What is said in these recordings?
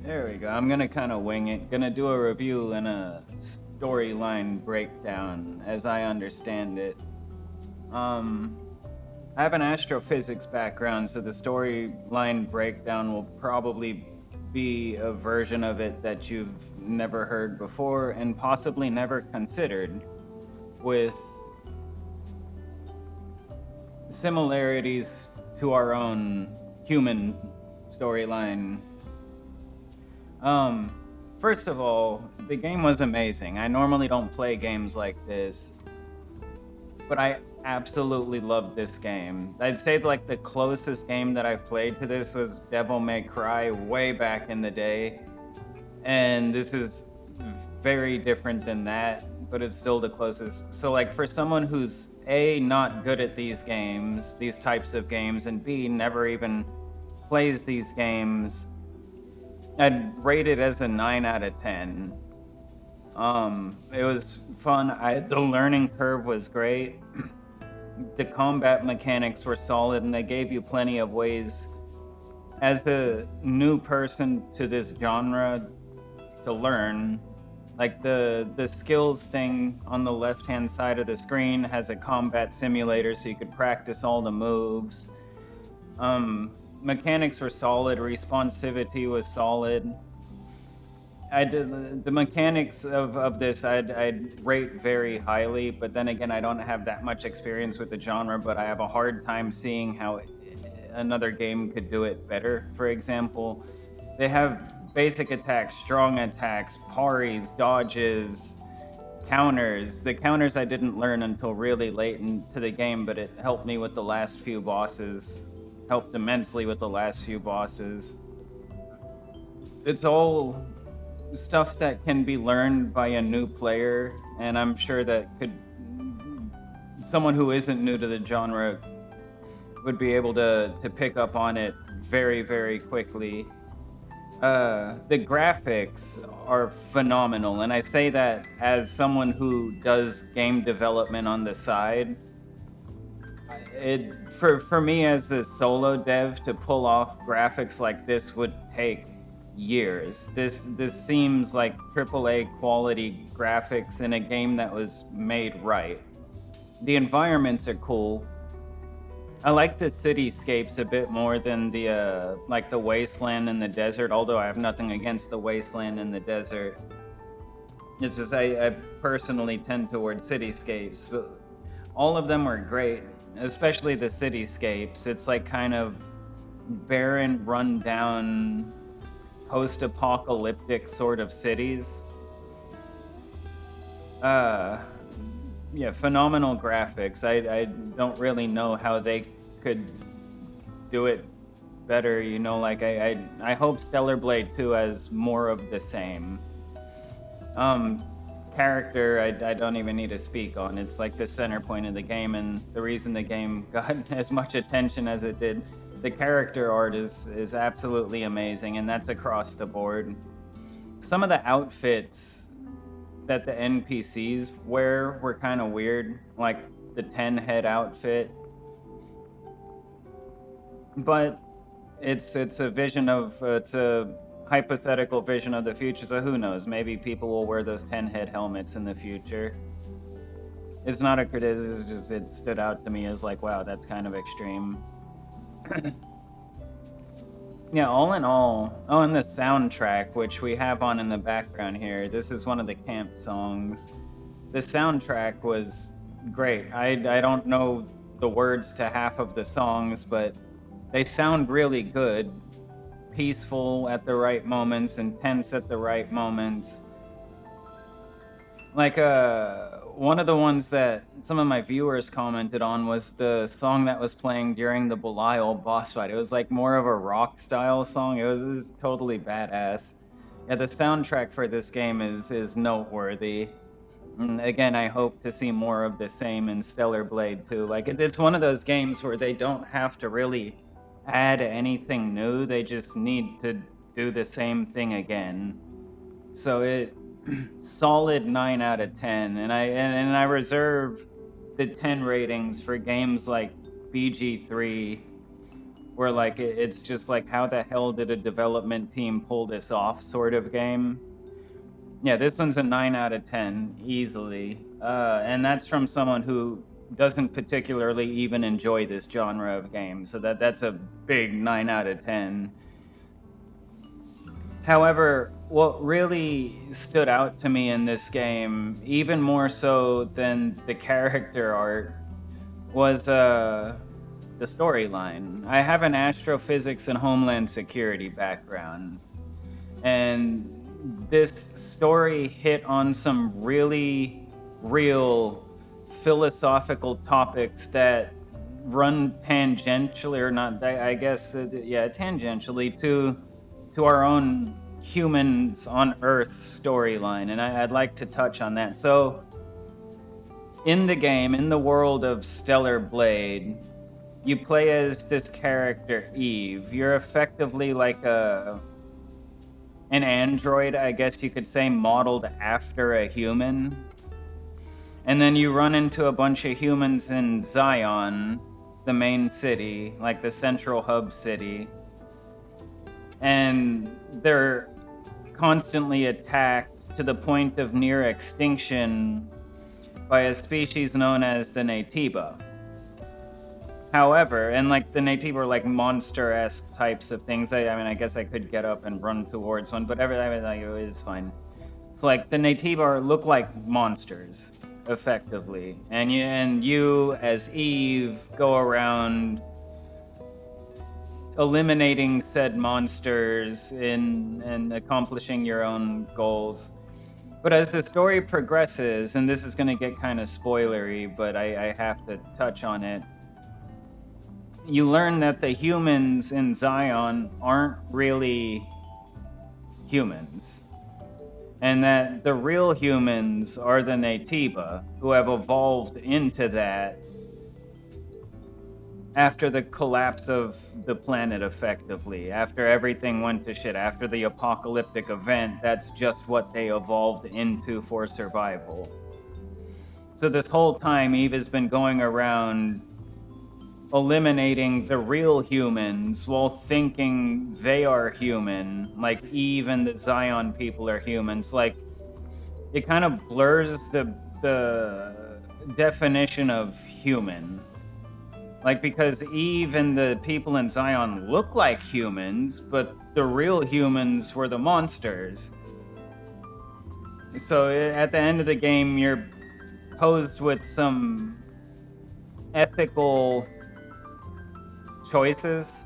There we go. I'm gonna kind of wing it. Gonna do a review and a storyline breakdown as I understand it. Um, I have an astrophysics background, so the storyline breakdown will probably be a version of it that you've never heard before and possibly never considered, with similarities to our own human storyline. Um, First of all, the game was amazing. I normally don't play games like this, but I absolutely loved this game. I'd say like the closest game that I've played to this was Devil May Cry way back in the day, and this is very different than that, but it's still the closest. So like for someone who's A, not good at these games, these types of games, and B, never even plays these games, I'd rate it as a 9 out of 10. It was fun. The learning curve was great. The combat mechanics were solid, and they gave you plenty of ways as a new person to this genre to learn. Like the skills thing on the left-hand side of the screen has a combat simulator, so you could practice all the moves. Mechanics were solid. Responsivity was solid. I did the mechanics of this. I'd rate very highly, but then again, I don't have that much experience with the genre. But I have a hard time seeing how another game could do it better. For example, they have basic attacks, strong attacks, parries, dodges, counters. The counters I didn't learn until really late into the game, but it helped me with the last few bosses. Helped immensely with the last few bosses. It's all stuff that can be learned by a new player, and I'm sure that could someone who isn't new to the genre would be able to pick up on it very, very quickly. The graphics are phenomenal, and I say that as someone who does game development on the side. For me as a solo dev to pull off graphics like this would take years. This seems like AAA quality graphics in a game that was made right. The environments are cool. I like the cityscapes a bit more than the like the wasteland and the desert, although I have nothing against the wasteland and the desert. It's just I personally tend toward cityscapes, but all of them are great, especially the cityscapes. It's like kind of barren, run-down, post-apocalyptic sort of cities. Uh, yeah, phenomenal graphics. I don't really know how they could do it better. You know, like I hope Stellar Blade 2 has more of the same. Character I don't even need to speak on. It's like the center point of the game, and the reason the game got as much attention as it did. The character art is absolutely amazing, and that's across the board. Some of the outfits that the NPCs wear were kind of weird, like the 10-head outfit. But it's a vision of it's a hypothetical vision of the future, so who knows? Maybe people will wear those 10-head helmets in the future. It's not a criticism, it's just it stood out to me as like, wow, that's kind of extreme. Yeah, all in all, oh, and the soundtrack, which we have on in the background here, this is one of the camp songs. The soundtrack was great. I don't know the words to half of the songs, but they sound really good. Peaceful at the right moments, intense at the right moments. Like one of the ones that some of my viewers commented on was the song that was playing during the Belial boss fight. It was like more of a rock style song. It was totally badass. Yeah, the soundtrack for this game is noteworthy. And again, I hope to see more of the same in Stellar Blade 2. Like it's one of those games where they don't have to really add anything new. They just need to do the same thing again. So it solid 9 out of 10, and I reserve the 10 ratings for games like BG3 where like it's just like, how the hell did a development team pull this off sort of game. Yeah, this one's a 9 out of 10 easily, and that's from someone who doesn't particularly even enjoy this genre of game, so that's a big 9 out of 10. However, what really stood out to me in this game, even more so than the character art, was the storyline. I have an astrophysics and homeland security background, and this story hit on some really real philosophical topics that run tangentially, or not, I guess, yeah, tangentially to our own humans on Earth storyline, and I'd like to touch on that. So, in the game, in the world of Stellar Blade, you play as this character, Eve. You're effectively like an android, I guess you could say, modeled after a human. And then you run into a bunch of humans in Zion, the main city, like the central hub city. And they're constantly attacked to the point of near extinction by a species known as the Natiba. However, and like the Natiba are like monster-esque types of things. I mean, I guess I could get up and run towards one, but everything like, is fine. It's like the Natiba look like monsters, effectively, and you as Eve go around eliminating said monsters and accomplishing your own goals. But as the story progresses, and this is going to get kind of spoilery, but I have to touch on it, you learn that the humans in Zion aren't really humans, and that the real humans are the Natiba, who have evolved into that after the collapse of the planet, effectively. After everything went to shit, after the apocalyptic event, that's just what they evolved into for survival. So this whole time, Eve has been going around eliminating the real humans while thinking they are human, like Eve and the Zion people are humans. Like, it kind of blurs the definition of human. Like, because Eve and the people in Zion look like humans, but the real humans were the monsters. So at the end of the game, you're posed with some ethical choices.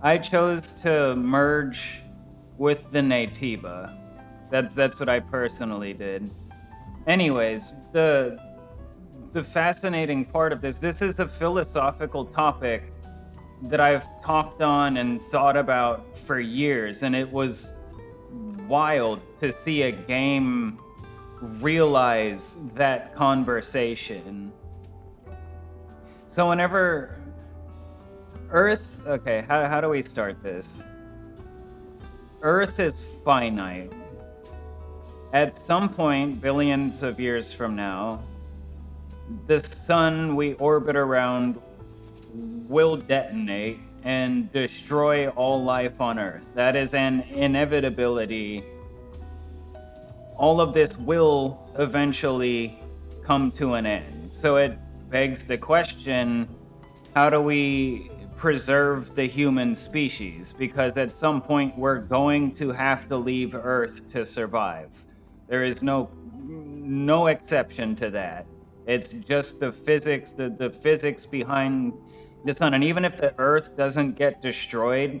I chose to merge with the Natiba. That's what I personally did. Anyways, the fascinating part of this is a philosophical topic that I've talked on and thought about for years, and it was wild to see a game realize that conversation. So whenever Earth, okay, how do we start this? Earth is finite. At some point, billions of years from now, the sun we orbit around will detonate and destroy all life on Earth. That is an inevitability. All of this will eventually come to an end. So it begs the question, how do we preserve the human species? Because at some point we're going to have to leave Earth to survive. There is no exception to that. It's just the physics, the physics behind the sun. And even if the Earth doesn't get destroyed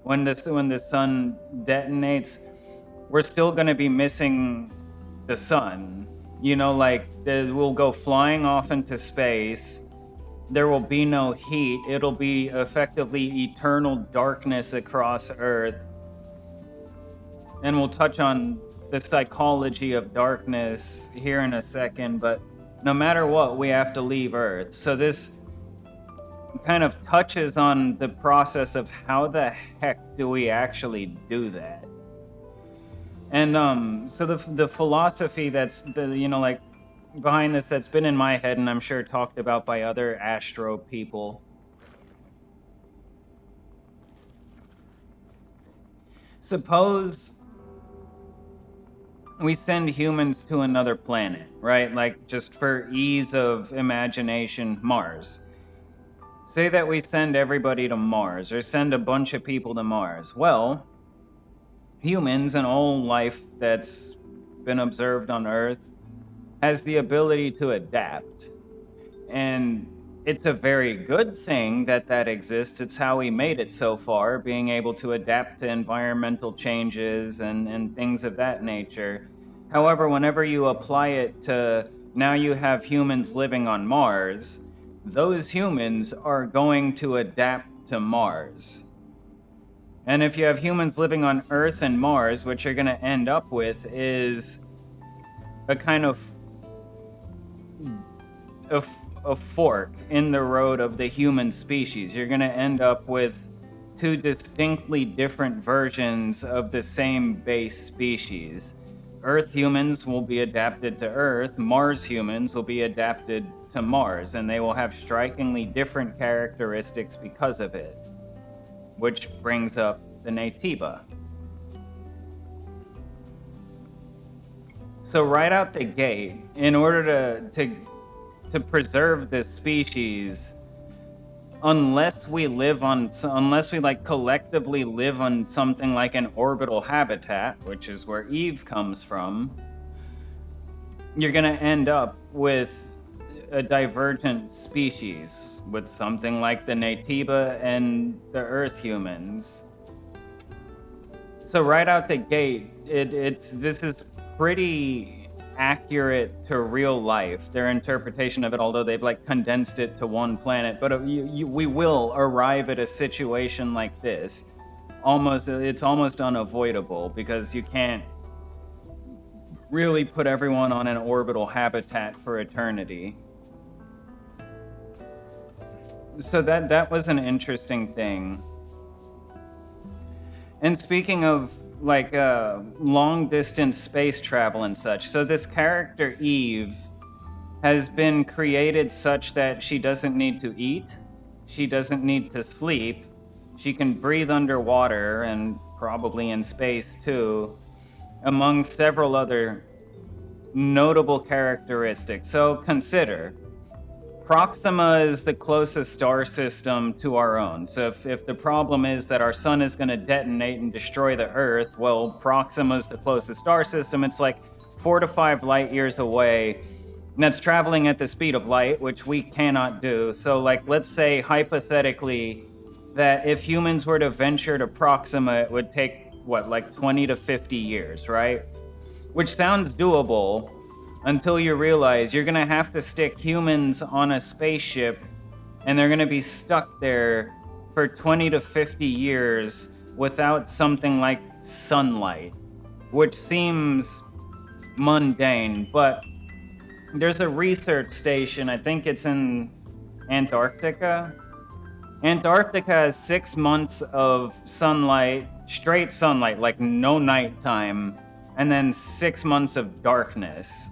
when the sun detonates, we're still going to be missing the sun. You know, like, we'll go flying off into space. There will be no heat. It'll be effectively eternal darkness across Earth. And we'll touch on the psychology of darkness here in a second, but no matter what, we have to leave Earth. So this kind of touches on the process of how the heck do we actually do that? And so the philosophy that's like behind this, that's been in my head, and I'm sure talked about by other astro people, suppose we send humans to another planet, right? Like, just for ease of imagination, Mars. Say that we send everybody to Mars, or send a bunch of people to Mars. Well, humans and all life that's been observed on Earth has the ability to adapt. And it's a very good thing that that exists. It's how we made it so far, being able to adapt to environmental changes and things of that nature. However, whenever you apply it to now you have humans living on Mars, those humans are going to adapt to Mars. And if you have humans living on Earth and Mars, what you're going to end up with is a kind of a fork in the road of the human species. You're going to end up with two distinctly different versions of the same base species. Earth humans will be adapted to Earth, Mars humans will be adapted to Mars, and they will have strikingly different characteristics because of it. Which brings up the Natiba. So right out the gate, in order to preserve this species, unless we like collectively live on something like an orbital habitat, which is where Eve comes from, you're going to end up with a divergent species with something like the Natiba and the Earth humans. So right out the gate, this is pretty accurate to real life, their interpretation of it, although they've like condensed it to one planet. But we will arrive at a situation like this. It's almost unavoidable, because you can't really put everyone on an orbital habitat for eternity. So that was an interesting thing. And speaking of like long distance space travel and such, so this character Eve has been created such that she doesn't need to eat, she doesn't need to sleep, she can breathe underwater and probably in space too, among several other notable characteristics. So consider, Proxima is the closest star system to our own. So if the problem is that our sun is going to detonate and destroy the Earth, well, Proxima is the closest star system. It's like 4 to 5 light years away, and that's traveling at the speed of light, which we cannot do. So, like, let's say hypothetically that if humans were to venture to Proxima, it would take, what, like 20 to 50 years, right? Which sounds doable, until you realize you're going to have to stick humans on a spaceship, and they're going to be stuck there for 20 to 50 years without something like sunlight, which seems mundane. But there's a research station, I think it's in Antarctica. Antarctica has 6 months of sunlight, straight sunlight, like no nighttime, and then 6 months of darkness,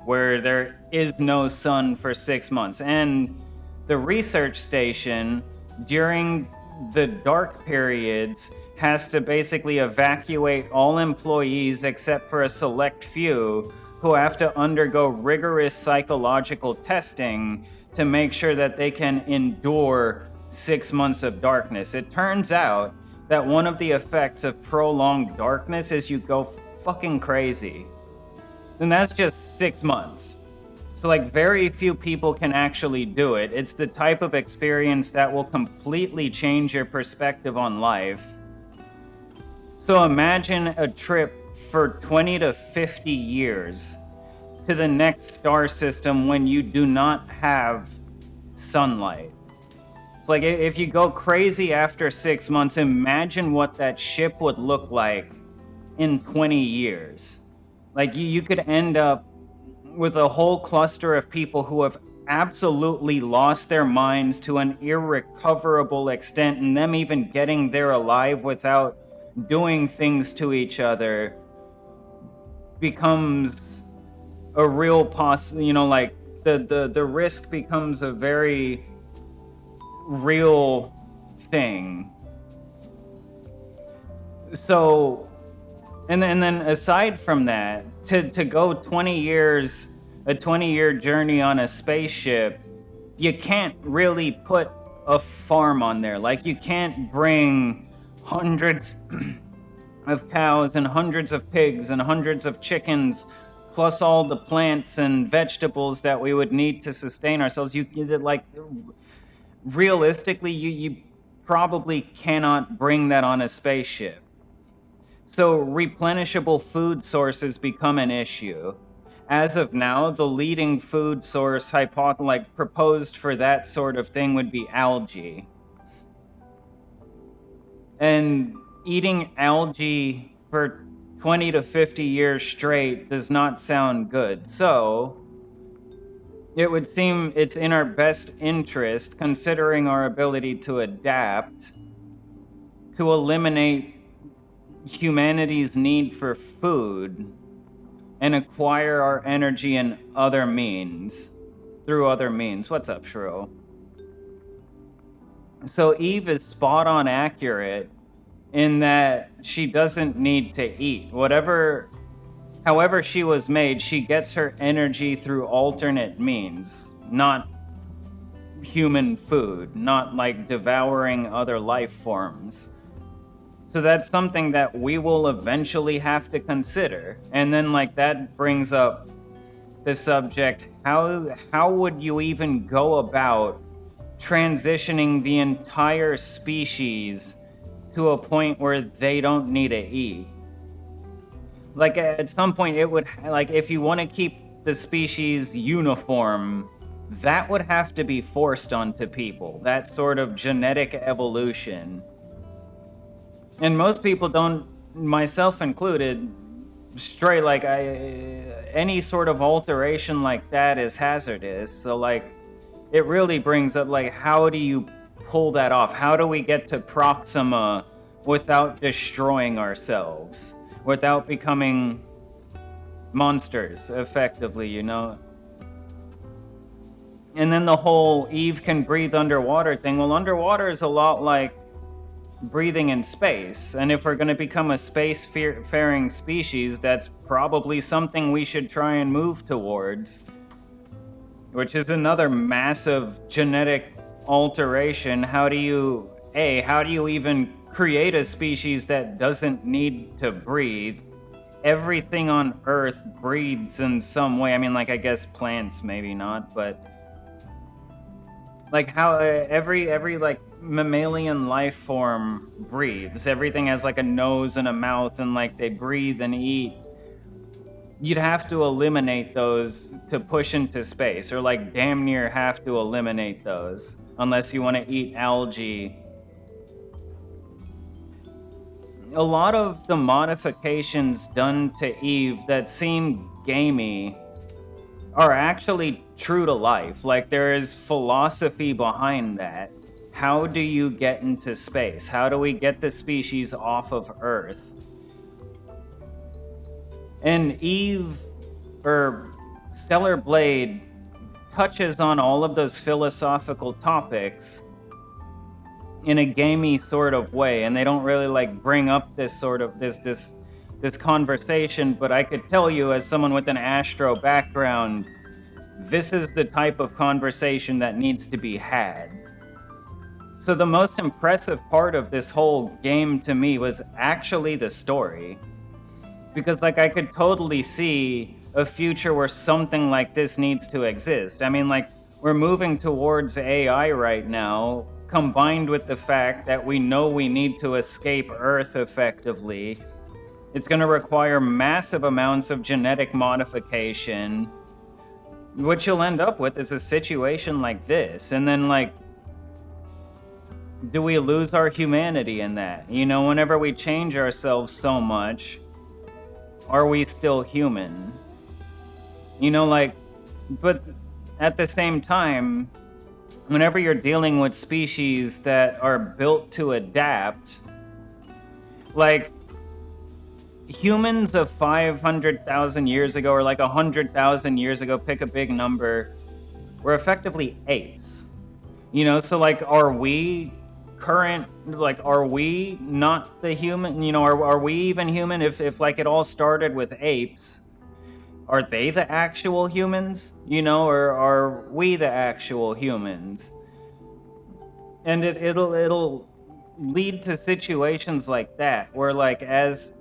where there is no sun for 6 months. And the research station, during the dark periods, has to basically evacuate all employees except for a select few who have to undergo rigorous psychological testing to make sure that they can endure 6 months of darkness. It turns out that one of the effects of prolonged darkness is you go fucking crazy. And that's just 6 months. So, like, very few people can actually do it. It's the type of experience that will completely change your perspective on life. So imagine a trip for 20 to 50 years to the next star system when you do not have sunlight. It's like, if you go crazy after 6 months, imagine what that ship would look like in 20 years. Like, you could end up with a whole cluster of people who have absolutely lost their minds to an irrecoverable extent, and them even getting there alive without doing things to each other becomes a real like, the risk becomes a very real thing. So, and then aside from that, to go 20 years, a 20-year journey on a spaceship, you can't really put a farm on there. Like, you can't bring hundreds of cows and hundreds of pigs and hundreds of chickens, plus all the plants and vegetables that we would need to sustain ourselves. Like, realistically, you probably cannot bring that on a spaceship. So replenishable food sources become an issue. As of now, the leading food source proposed for that sort of thing would be algae. And eating algae for 20 to 50 years straight does not sound good. So it would seem it's in our best interest, considering our ability to adapt, to eliminate humanity's need for food and acquire our energy in other means, through other means. What's up, Shro? So Eve is spot on accurate in that she doesn't need to eat. However she was made, she gets her energy through alternate means, not human food, not like devouring other life forms. So that's something that we will eventually have to consider. And then like that brings up the subject, how would you even go about transitioning the entire species to a point where they don't need to eat? Like at some point it would, like if you want to keep the species uniform, that would have to be forced onto people, that sort of genetic evolution. And most people don't, myself included, any sort of alteration like that is hazardous. So like it really brings up like, how do you pull that off? How do we get to Proxima without destroying ourselves, without becoming monsters effectively, you know? And then the whole Eve can breathe underwater thing. Well, underwater is a lot like breathing in space, and if we're going to become a space-faring species, that's probably something we should try and move towards, which is another massive genetic alteration. How do you even create a species that doesn't need to breathe? Everything on Earth breathes in some way. I mean, like, I guess plants maybe not, but like how every like mammalian life form breathes. Everything has like a nose and a mouth, and like they breathe and eat. You'd have to eliminate those to push into space, or like damn near have to eliminate those, unless you want to eat algae. A lot of the modifications done to Eve that seem gamey are actually true to life. Like, there is philosophy behind that. How do you get into space? How do we get the species off of Earth? And Eve, or Stellar Blade, touches on all of those philosophical topics in a gamey sort of way, and they don't really like bring up this sort of this conversation, but I could tell you, as someone with an astro background, this is the type of conversation that needs to be had. So the most impressive part of this whole game to me was actually the story. Because like I could totally see a future where something like this needs to exist. I mean, like, we're moving towards AI right now, combined with the fact that we know we need to escape Earth effectively. It's going to require massive amounts of genetic modification. What you'll end up with is a situation like this. And then, like, do we lose our humanity in that? You know, whenever we change ourselves so much, are we still human? You know, like, but at the same time, whenever you're dealing with species that are built to adapt, like, humans of 500,000 years ago, or like 100,000 years ago, pick a big number, were effectively apes. You know, so like, are we current, like, are we not the human? You know, are we even human? If like it all started with apes, are they the actual humans? You know, or are we the actual humans? And it'll lead to situations like that where, like, as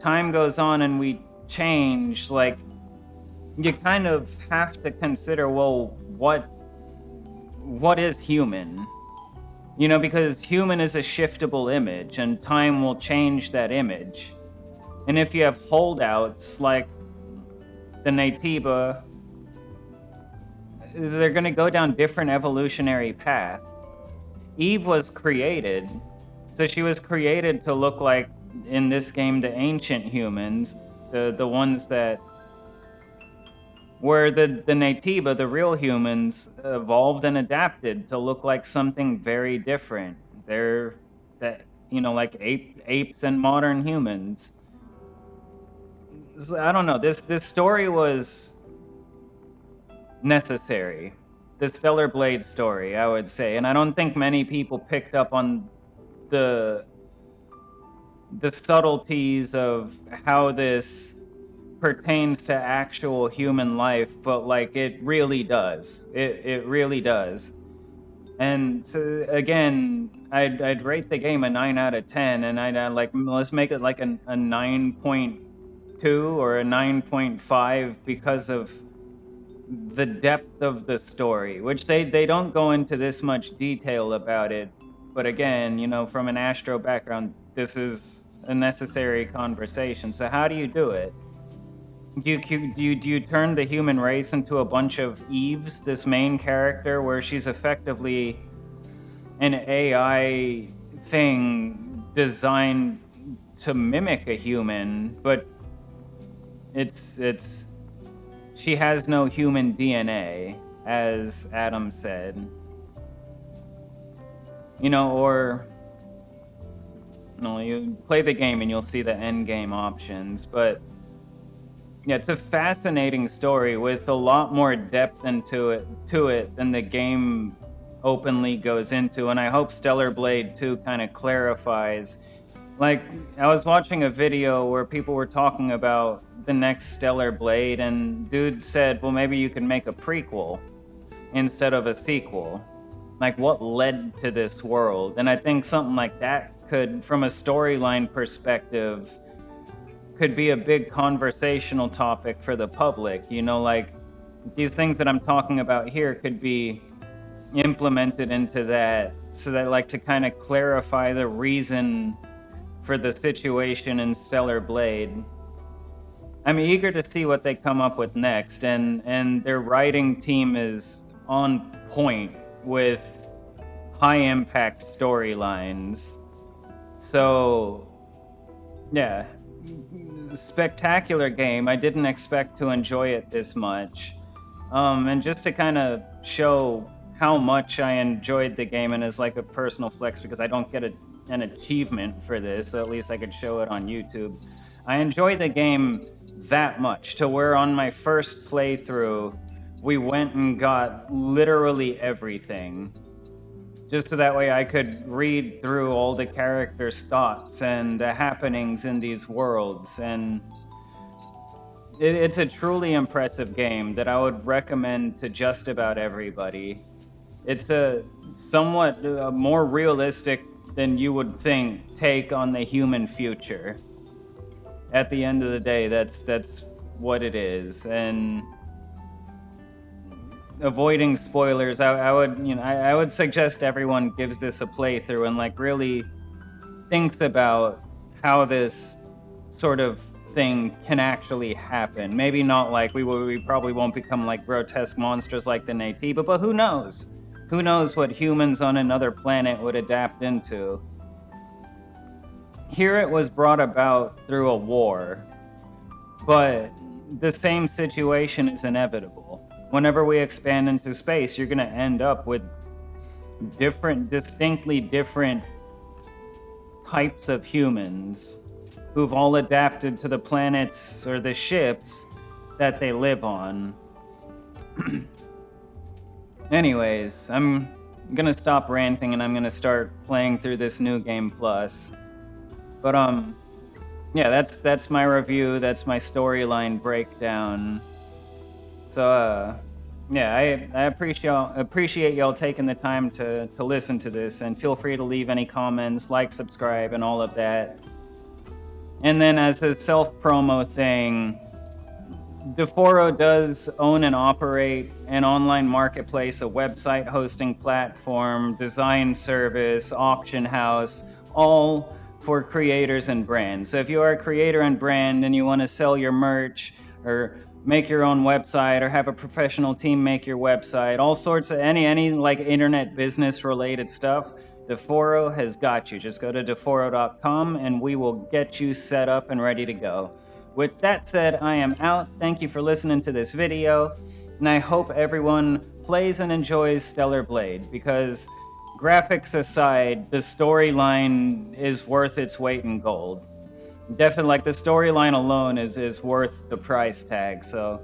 time goes on and we change, like, you kind of have to consider, well, what is human? You know, because human is a shiftable image and time will change that image. And if you have holdouts like the Natiba, they're going to go down different evolutionary paths. Eve was created, so she was created to look like, in this game, the ancient humans, the ones that where the Natiba, the real humans, evolved and adapted to look like something very different. They're that, you know, like apes and modern humans. So, I don't know. This story was necessary. The Stellar Blade story, I would say, and I don't think many people picked up on the subtleties of how this pertains to actual human life, but like it really does. It really does. And so, again, I'd rate the game a 9 out of 10, and I'd like, let's make it like a 9.2 or a 9.5 because of the depth of the story, which they don't go into this much detail about it. But again, you know, from an Astro background, this is a necessary conversation. So how do you do it? Do you turn the human race into a bunch of Eves, this main character, where she's effectively an AI thing designed to mimic a human, but it's she has no human DNA, as Adam said. You know, or no, you play the game and you'll see the end game options, but yeah, it's a fascinating story with a lot more depth to it than the game openly goes into, and I hope Stellar Blade 2 kind of clarifies. Like, I was watching a video where people were talking about the next Stellar Blade, and dude said, well, maybe you can make a prequel instead of a sequel. Like, what led to this world? And I think something like that could, from a storyline perspective, could be a big conversational topic for the public. You know, like, these things that I'm talking about here could be implemented into that, so that, like, to kind of clarify the reason for the situation in Stellar Blade. I'm eager to see what they come up with next, and their writing team is on point with high impact storylines. So yeah, spectacular game. I didn't expect to enjoy it this much. And just to kind of show how much I enjoyed the game, and as like a personal flex, because I don't get an achievement for this, so at least I could show it on YouTube. I enjoy the game that much to where on my first playthrough, we went and got literally everything, just so that way I could read through all the characters' thoughts and the happenings in these worlds. And it's a truly impressive game that I would recommend to just about everybody. It's a somewhat more realistic than you would think take on the human future. At the end of the day, that's what it is. And avoiding spoilers, I would suggest everyone gives this a playthrough and like really thinks about how this sort of thing can actually happen. Maybe not like we probably won't become like grotesque monsters like the Natiba, but who knows? Who knows what humans on another planet would adapt into? Here it was brought about through a war, but the same situation is inevitable. Whenever we expand into space, you're going to end up with distinctly different types of humans who've all adapted to the planets or the ships that they live on. Anyways, I'm gonna stop ranting and I'm gonna start playing through this new game plus. But yeah, that's my review. That's my storyline breakdown. So yeah, I appreciate y'all taking the time to listen to this, and feel free to leave any comments, like, subscribe, and all of that. And then as a self promo thing, Deforo does own and operate an online marketplace, a website hosting platform, design service, auction house, all for creators and brands. So if you are a creator and brand and you want to sell your merch or make your own website or have a professional team make your website, all sorts of any like internet business related stuff, Deforo has got you. Just go to deforo.com and we will get you set up and ready to go. With that said, I am out. Thank you for listening to this video, and I hope everyone plays and enjoys Stellar Blade, because graphics aside, the storyline is worth its weight in gold. Definitely, like, the storyline alone is worth the price tag. So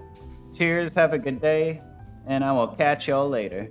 cheers, have a good day, and I will catch y'all later.